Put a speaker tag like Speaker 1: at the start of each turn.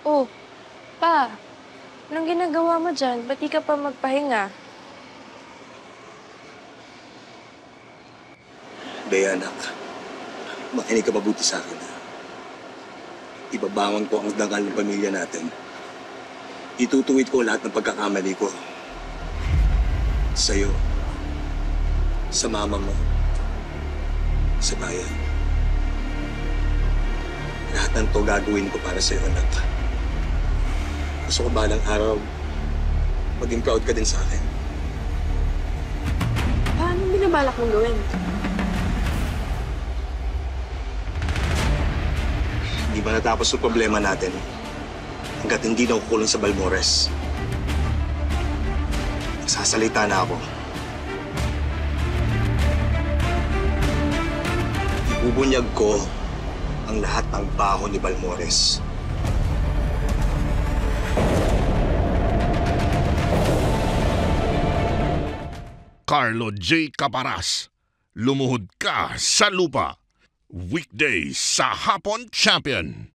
Speaker 1: Oh, pa, anong ginagawa mo dyan? Ba't di ka pa magpahinga?
Speaker 2: Bea, anak, makinig ka mabuti sa akin. Ibabangon ko ang dangal ng pamilya natin. Itutuwid ko lahat ng pagkakamali ko. Sa'yo, sa mama mo, sa bayan. Lahat ng to gagawin ko para sa'yo, anak. Gusto ko balang araw, maging proud ka din sa akin.
Speaker 1: Paano binabalak mong gawin?
Speaker 2: Hindi ba natapos ang problema natin hanggat hindi na kukulong sa Balmores? Sasalita na ako. Ibubunyag ko ang lahat ng baho ni Balmores.
Speaker 3: Carlo J. Caparas, Lumuhod Ka sa Lupa. Weekdays sa Hapon Champion.